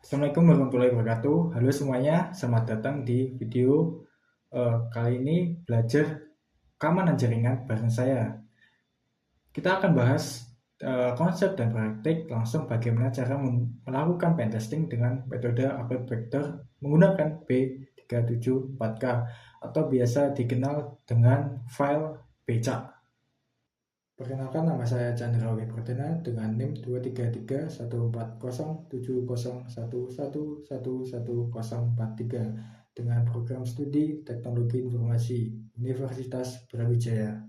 Assalamualaikum warahmatullahi wabarakatuh. Halo semuanya, selamat datang di video kali ini belajar keamanan jaringan bareng saya. Kita akan bahas konsep dan praktik langsung bagaimana cara melakukan pentesting dengan metode upload vector menggunakan B374K atau biasa dikenal dengan file becak. Perkenalkan, nama saya Chandra Wipratana dengan NIM 23314407011111043 dengan program studi Teknologi Informasi Universitas Brawijaya.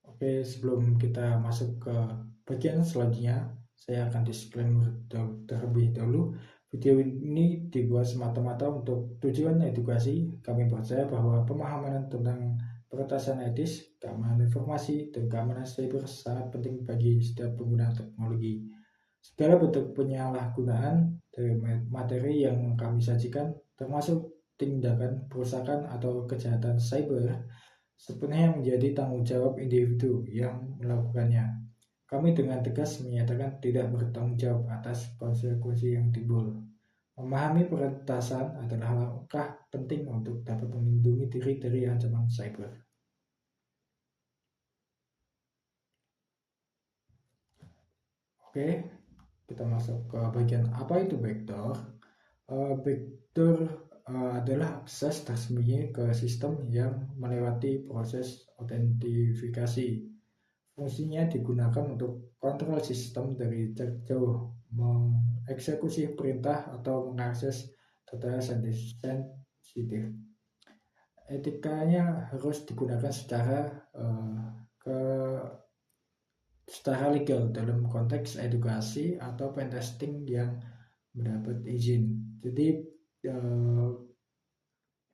Oke, sebelum kita masuk ke bagian selanjutnya, saya akan disclaimer terlebih dahulu. Video ini dibuat semata-mata untuk tujuan edukasi. Kami percaya bahwa pemahaman tentang peretasan etis, keamanan informasi, dan keamanan cyber sangat penting bagi setiap pengguna teknologi. Segala bentuk penyalahgunaan dari materi yang kami sajikan, termasuk tindakan perusakan atau kejahatan cyber, sepenuhnya menjadi tanggung jawab individu yang melakukannya. Kami dengan tegas menyatakan tidak bertanggung jawab atas konsekuensi yang timbul. Memahami peretasan adalah langkah penting untuk dapat melindungi diri dari ancaman cyber. Oke, kita masuk ke bagian apa itu backdoor. Backdoor adalah akses tersembunyi ke sistem yang melewati proses autentifikasi. Fungsinya digunakan untuk kontrol sistem dari jarak jauh, mengeksekusi perintah atau mengakses data sensitif. Etikanya harus digunakan secara legal dalam konteks edukasi atau pentesting yang mendapat izin. Jadi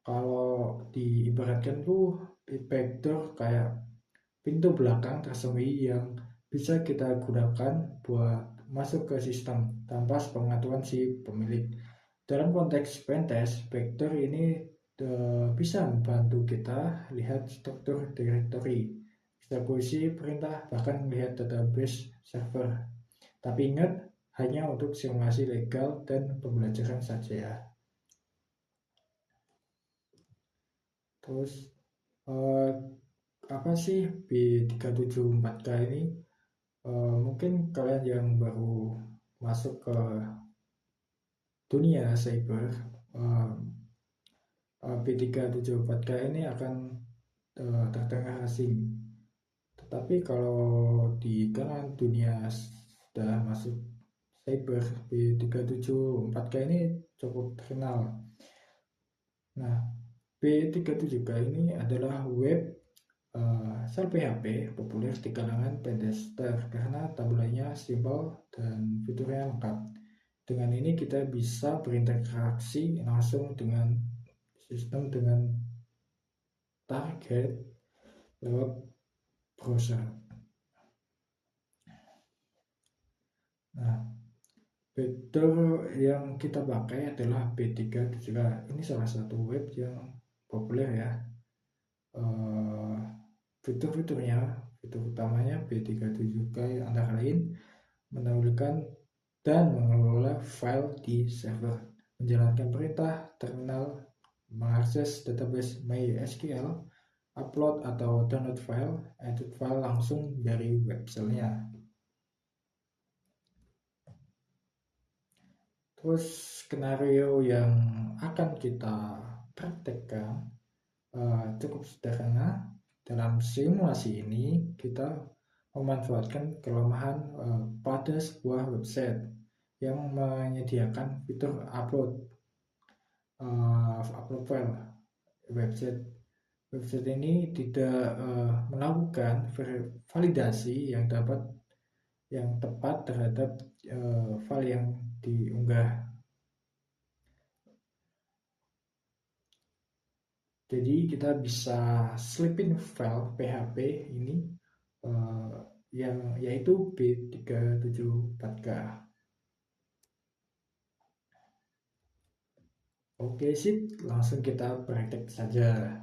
kalau diibaratkan tuh backdoor kayak pintu belakang tersembunyi yang bisa kita gunakan buat masuk ke sistem tanpa sepengetahuan si pemilik. Dalam konteks pentest, backdoor ini bisa membantu kita lihat struktur directory, eksekusi perintah, bahkan melihat database server. Tapi ingat, hanya untuk simulasi legal dan pembelajaran saja ya. Terus apa sih B374K ini? Mungkin kalian yang baru masuk ke dunia cyber, B374K ini akan terdengar asing. Tetapi kalau di kalangan dunia sudah masuk cyber, B374K ini cukup terkenal. Nah, B374K ini adalah web sel PHP populer di kalangan pentester karena tampilannya simpel dan fiturnya lengkap. Dengan ini kita bisa berinteraksi langsung dengan sistem dengan target lewat browser. Nah, backdoor yang kita pakai adalah B374K. Ini salah satu web yang populer ya. Fitur-fiturnya, fitur utamanya B374K antara lain menampilkan dan mengelola file di server, menjalankan perintah terminal, mengakses database MySQL, upload atau download file, edit file langsung dari web shell-nya. Terus skenario yang akan kita praktekkan cukup sederhana. Dalam simulasi ini kita memanfaatkan kelemahan pada sebuah website yang menyediakan fitur upload file. Website ini tidak melakukan validasi yang tepat terhadap file yang diunggah. Jadi kita bisa slipin file PHP ini yang yaitu B374K. Oke sip, langsung kita praktek saja.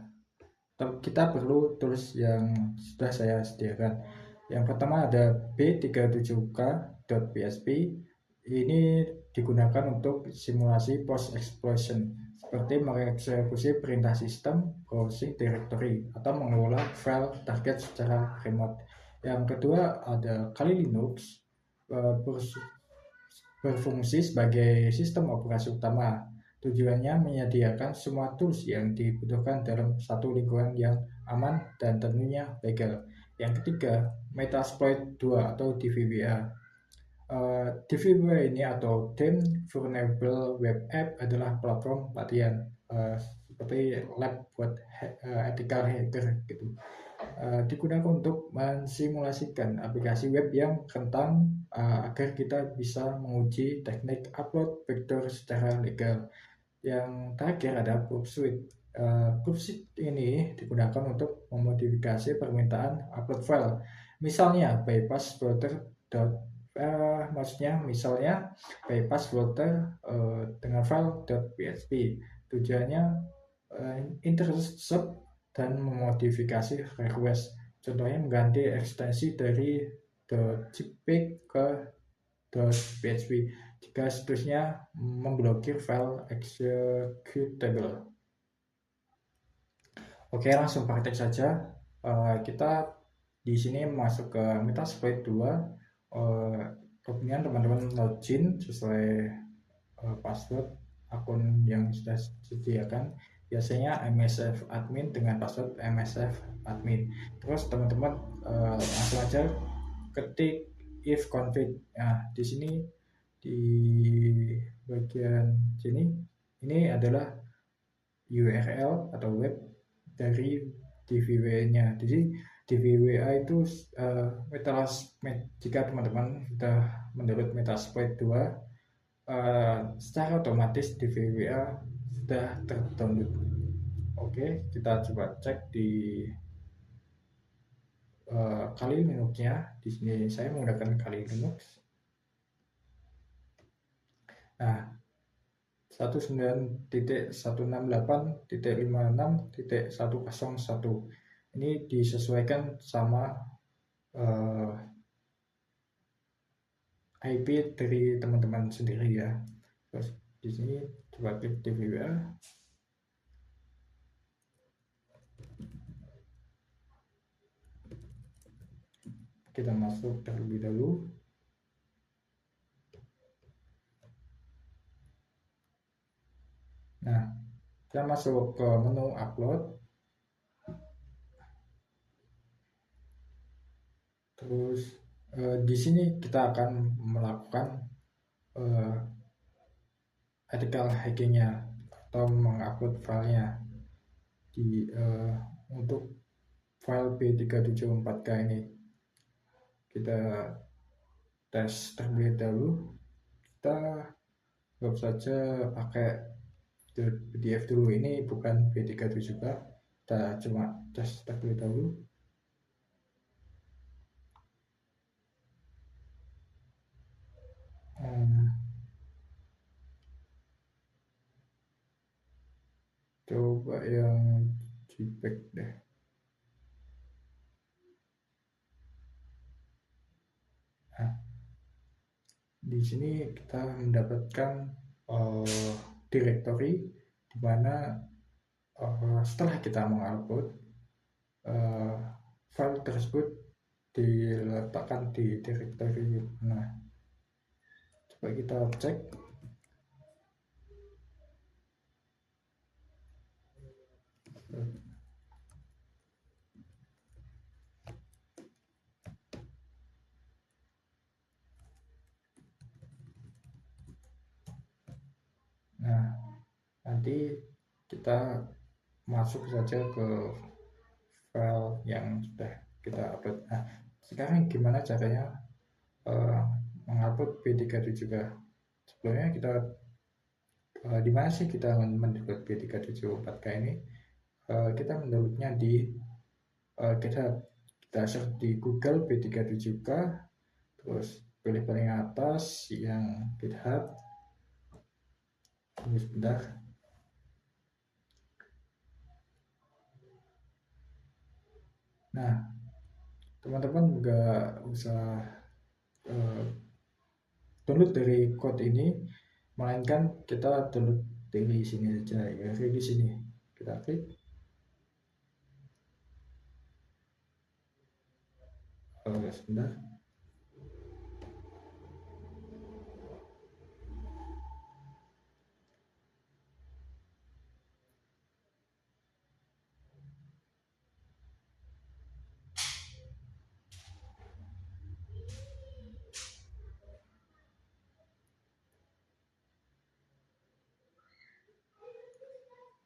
Kita perlu tools yang sudah saya sediakan, Yang pertama ada B37K.PSP. Ini digunakan untuk simulasi post-explosion, seperti mengeksekusi perintah sistem, browsing directory, atau mengelola file target secara remote. Yang kedua ada Kali Linux, berfungsi sebagai sistem operasi utama. Tujuannya menyediakan semua tools yang dibutuhkan dalam satu lingkungan yang aman dan tentunya legal. Yang ketiga, Metasploit 2 atau DVWA. DVWA ini atau Deemed Vulnerable Web App adalah platform latihan seperti lab buat ethical hacker gitu. Digunakan untuk mensimulasikan aplikasi web yang rentan agar kita bisa menguji teknik upload vektor secara legal. Yang terakhir ada Proofsuite. Proofsuite ini digunakan untuk memodifikasi permintaan upload file. Misalnya bypass filter misalnya bypass filter dengan file .php. Tujuannya intercept dan memodifikasi request. Contohnya mengganti ekstensi dari .jpeg ke .php jika situsnya memblokir file executable. Oke, langsung praktek saja. Kita di sini masuk ke Metasploit 2. Kemudian teman-teman login sesuai password akun yang sudah disediakan, biasanya MSF admin dengan password MSF admin. Terus teman-teman langsung aja ketik if config. Nah, di sini di bagian sini ini adalah URL atau web dari DVWA-nya. Jadi DVWA itu jika teman-teman sudah mendownload Metasploit 2, secara otomatis DVWA sudah terdownload. Oke, kita coba cek di Kali Linux-nya. Di sini saya menggunakan Kali Linux. Nah, 19.168.56.101 ini disesuaikan sama IP dari teman-teman sendiri ya. Terus di sini coba klik DVWA. Kita masuk terlebih dahulu. Nah, kita masuk ke menu upload. Terus di sini kita akan melakukan ethical hacking-nya atau mengupload filenya untuk file B374K ini. Kita tes terlebih dahulu. Kita anggap saja pakai PDF dulu, ini bukan B374K. Kita cuma tes terlebih dahulu. Coba yang JPEG deh. Nah, di sini kita mendapatkan directory di mana setelah kita mengupload file tersebut diletakkan di directory. Nah, coba kita cek. Nah, nanti kita masuk saja ke file yang sudah kita upload. Nah, sekarang gimana caranya mengupload B374K? Sebelumnya kita di mana sih kita mendownload B374K ini? Kita mendownloadnya di kita search di Google B37K, terus pilih paling atas yang GitHub. Tunggu sebentar. Nah, teman-teman nggak usah download dari code ini, melainkan kita download dari sini saja ya, di sini kita klik. Sebentar.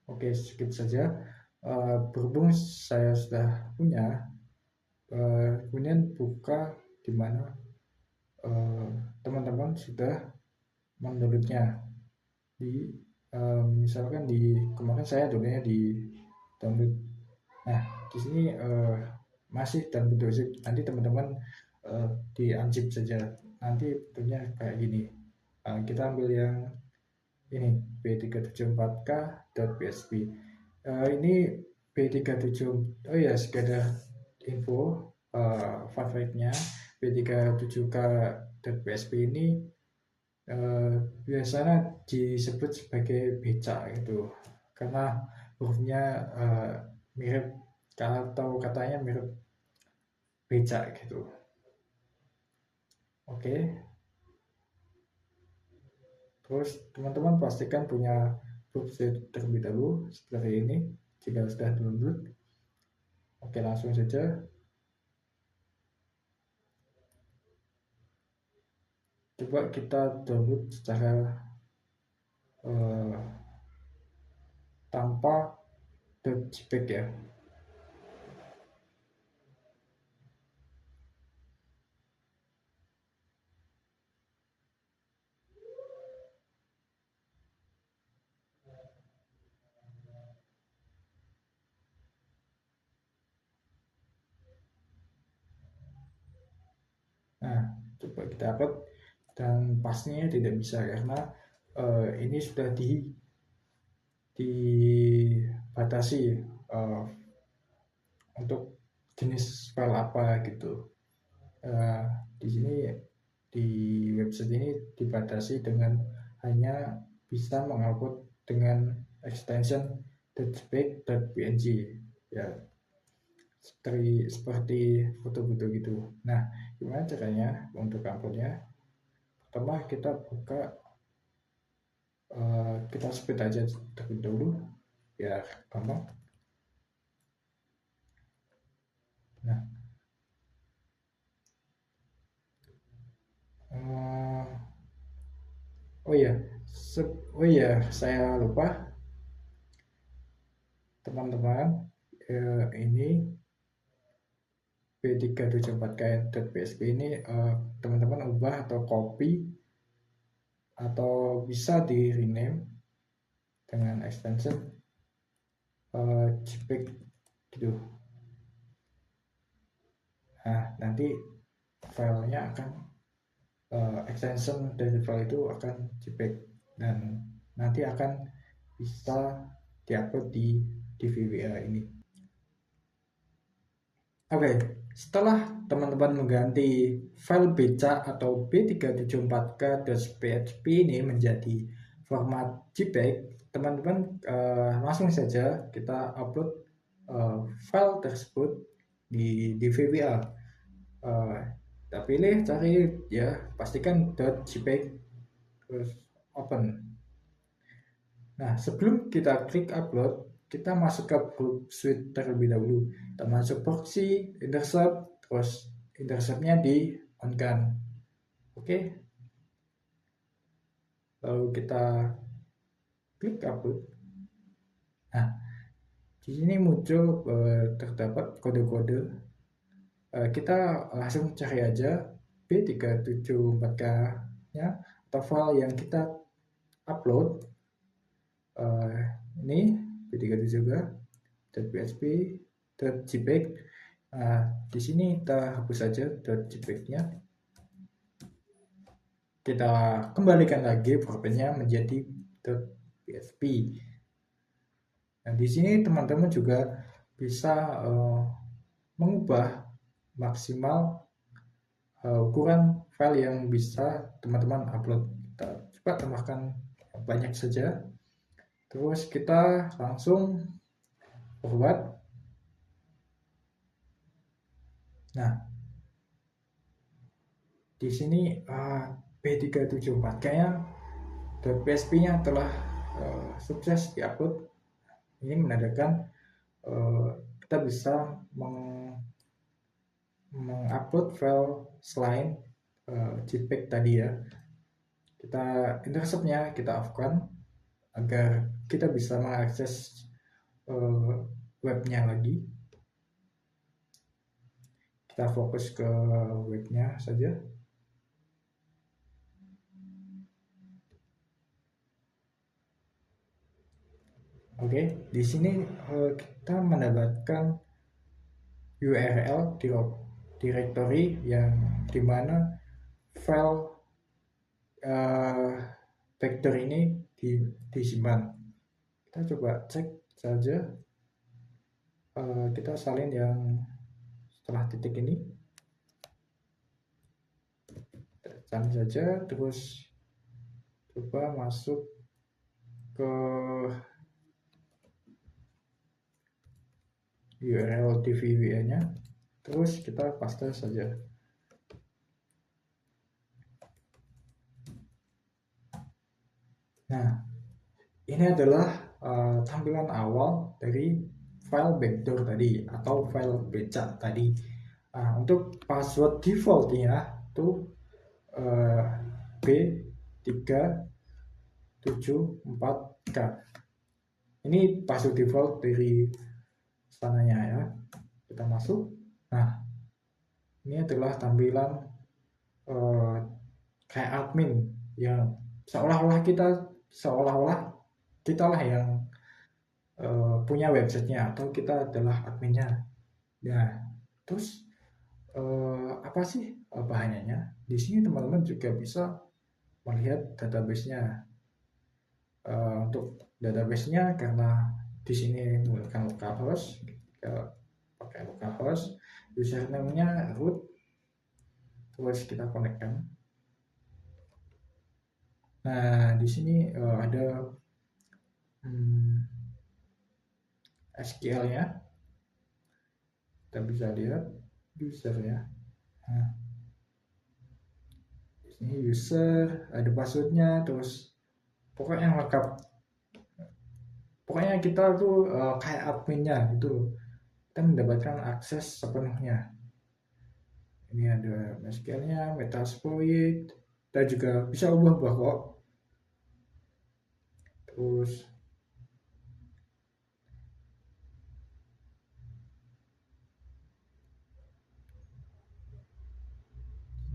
Oke, skip saja. Berhubung saya sudah punya, kemudian buka di mana teman-teman sudah mendownloadnya. Di misalkan di kemarin saya downloadnya di download. Nah, di sini masih dalam bentuk zip. Nanti teman-teman di unzip saja. Nanti bentuknya kayak gini. Kita ambil yang ini b374k.php. Ini b37. Oh ya, sekedar info fun fact-nya, b37k.php ini biasanya disebut sebagai becak gitu, karena hurufnya mirip, atau katanya mirip becak gitu. Oke, terus teman-teman pastikan punya website terlebih dahulu seperti ini jika sudah download. Oke, langsung saja. Coba kita download secara tanpa .jpeg ya. Nah, coba kita upload, dan pastinya tidak bisa karena ini sudah dibatasi untuk jenis file apa gitu. Di sini di website ini dibatasi dengan hanya bisa mengupload dengan extension .jpeg.png ya, seperti foto-foto gitu. Nah, gimana caranya untuk uploadnya? Pertama kita buka, kita speed aja terlebih dahulu biar gampang. Nah, oh iya, saya lupa teman-teman, ini b374k.php ini teman-teman ubah atau copy atau bisa di rename dengan extension jpeg gitu. Nah, nanti filenya akan extension dari file itu akan jpeg, dan nanti akan bisa diupload di DVWA ini. Oke, setelah teman-teman mengganti file becak atau b374k.php ini menjadi format JPEG, teman-teman langsung saja kita upload file tersebut di DVWA. Kita pilih, cari ya, pastikan .jpeg, terus open. Nah, sebelum kita klik upload, kita masuk ke group suite terlebih dahulu. Kita masuk proxy, intercept, terus interceptnya di on kan. Oke. Lalu kita klik upload. Nah, di sini muncul terdapat kode-kode. Kita langsung cari aja b374k nya atau file yang kita upload. Ini b374.php .jpeg. Di sini kita hapus saja .jpeg-nya. Kita kembalikan lagi formatnya menjadi .php. Nah, di sini teman-teman juga bisa mengubah maksimal ukuran file yang bisa teman-teman upload. Kita coba tambahkan banyak saja, terus kita langsung forward. Nah, di sini B374 kayaknya .php-nya telah sukses diupload. Ini menandakan kita bisa mengupload file selain JPEG tadi ya. Kita interceptnya kita off-kan agar kita bisa mengakses webnya lagi. Kita fokus ke webnya saja. Oke, di sini kita mendapatkan URL directory yang dimana file vector ini disimpan. Kita coba cek saja, kita salin yang setelah titik ini, kita salin saja, terus coba masuk ke URL tvwa-nya, terus kita paste saja. Nah, ini adalah tampilan awal dari file backdoor tadi atau file becak tadi. Untuk password defaultnya itu B374K. Ini password default dari sananya ya. Kita masuk. Nah, ini adalah tampilan kayak admin yang seolah-olah kita lah yang punya websitenya atau kita adalah adminnya. Nah, terus apa sih bahayanya? Di sini teman-teman juga bisa melihat database-nya. Untuk database-nya karena di sini menggunakan localhost, kita pakai localhost, username-nya root, terus kita connect-kan. Nah, di sini ada SQL-nya. Kita bisa lihat user ya. Nah, di sini user, ada passwordnya, terus pokoknya yang lengkap. Pokoknya kita tuh kayak adminnya gitu. Kita mendapatkan akses sepenuhnya. Ini ada SQL-nya, Metasploit, kita juga bisa ubah-ubah kok. Terus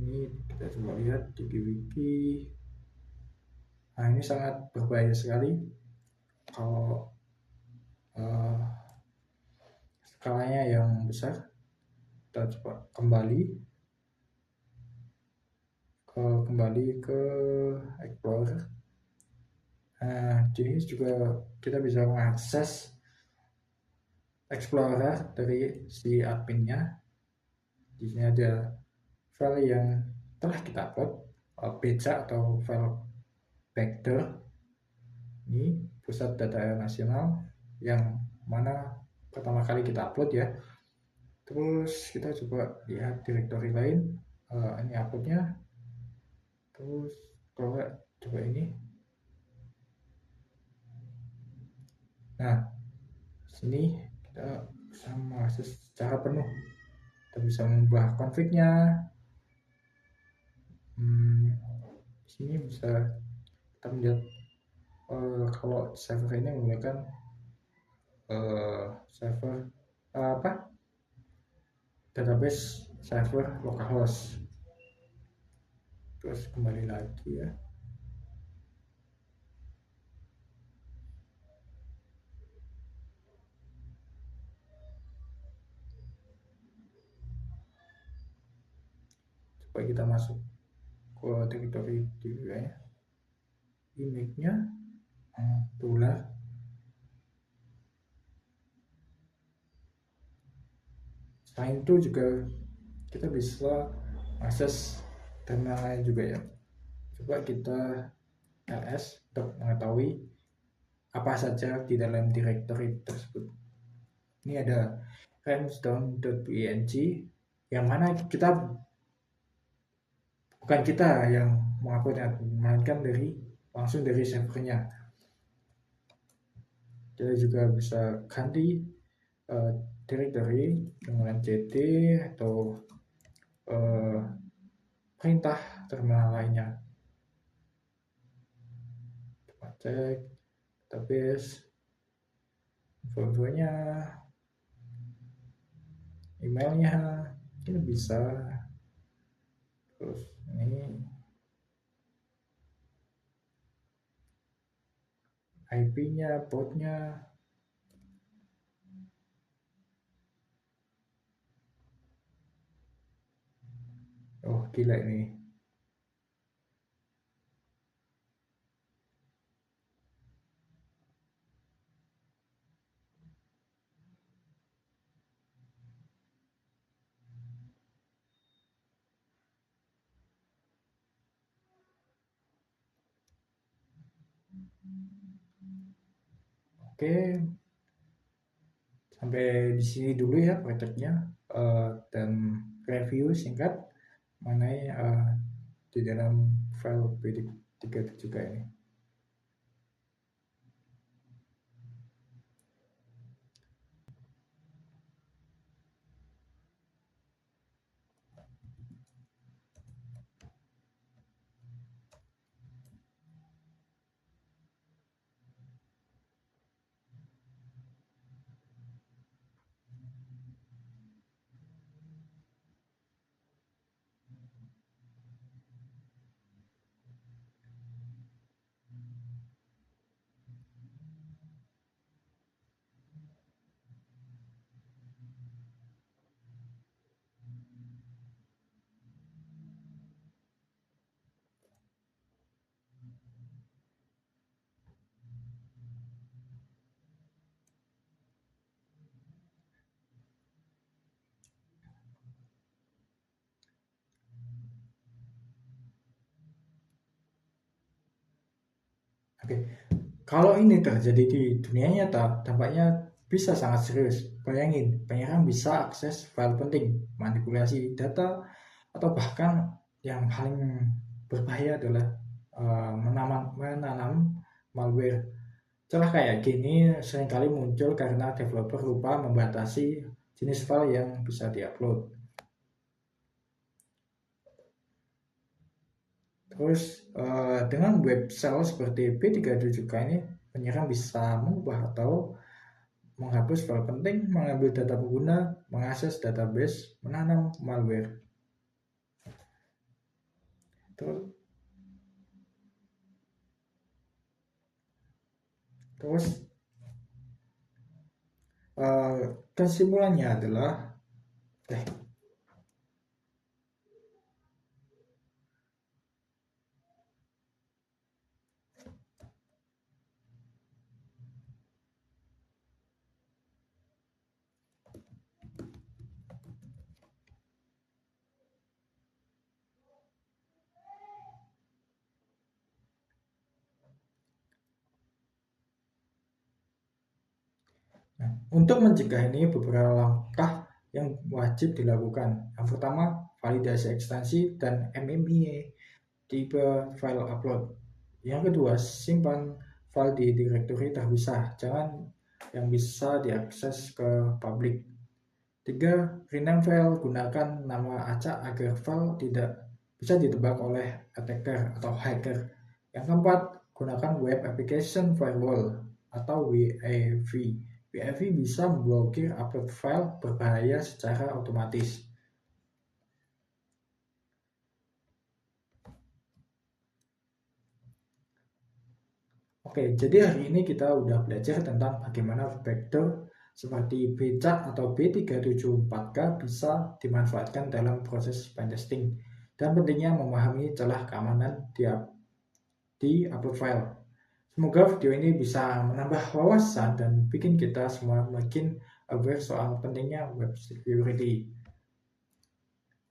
ini kita coba lihat di wiki. Nah, ini sangat berbahaya sekali kalau skalanya yang besar. Kita coba kembali ke Explorer. Nah, jadi juga kita bisa mengakses Explorer dari si adminnya. Di sini ada file yang telah kita upload, becak atau file vector. Ini pusat data nasional yang mana pertama kali kita upload ya. Terus kita coba lihat directory lain. Ini uploadnya. Terus coba ini. Nah, sini kita bisa mengakses secara penuh. Kita bisa mengubah config-nya. Di sini bisa kita melihat kalau server ini menggunakan server database server localhost. Terus kembali lagi ya. Coba kita masuk ke directory DWA-nya. Image-nya dolar. Selain itu juga kita bisa akses terminal lain juga ya. Coba kita ls untuk mengetahui apa saja di dalam directory tersebut. Ini ada ramsdown.png yang mana bukan kita yang menguploadnya, melainkan langsung dari servernya. Kita juga bisa ganti directory dengan cd atau perintah terminal lainnya. Coba cek database, info-infonya, emailnya, ini bisa. Terus ini IP-nya, portnya. Oh gila ini. Oke, sampai di sini dulu ya prakteknya, dan review singkat mengenai di dalam file bd370 ini. Oke, kalau ini terjadi di dunia nyata, tampaknya bisa sangat serius. Bayangin, penyerang bisa akses file penting, manipulasi data, atau bahkan yang paling berbahaya adalah menanam malware. Celah kayak gini seringkali muncul karena developer lupa membatasi jenis file yang bisa diupload. Terus dengan web shell seperti B370 ini, penyerang bisa mengubah atau menghapus file penting, mengambil data pengguna, mengakses database, menanam malware. Terus kesimpulannya adalah untuk mencegah ini beberapa langkah yang wajib dilakukan. Yang pertama, validasi ekstensi dan MMIA tipe file upload. Yang kedua, simpan file di directory terpisah, jangan yang bisa diakses ke publik. 3. Rename file, gunakan nama acak agar file tidak bisa ditebak oleh attacker atau hacker. Yang keempat, gunakan Web Application Firewall atau WAV. WAV bisa memblokir upload file berbahaya secara otomatis. Oke, jadi hari ini kita udah belajar tentang bagaimana vektor seperti BCAT atau B374K bisa dimanfaatkan dalam proses pentesting dan pentingnya memahami celah keamanan di upload file. Semoga video ini bisa menambah wawasan dan bikin kita semua makin aware soal pentingnya web security.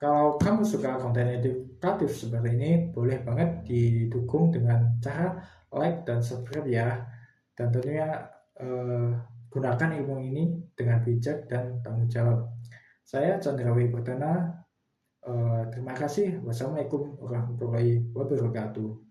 Kalau kamu suka konten edukatif seperti ini, boleh banget didukung dengan cara like dan subscribe ya. Dan tentunya eh, gunakan ilmu ini dengan bijak dan tanggung jawab. Saya Chandra Pratana. Terima kasih. Wassalamualaikum warahmatullahi wabarakatuh.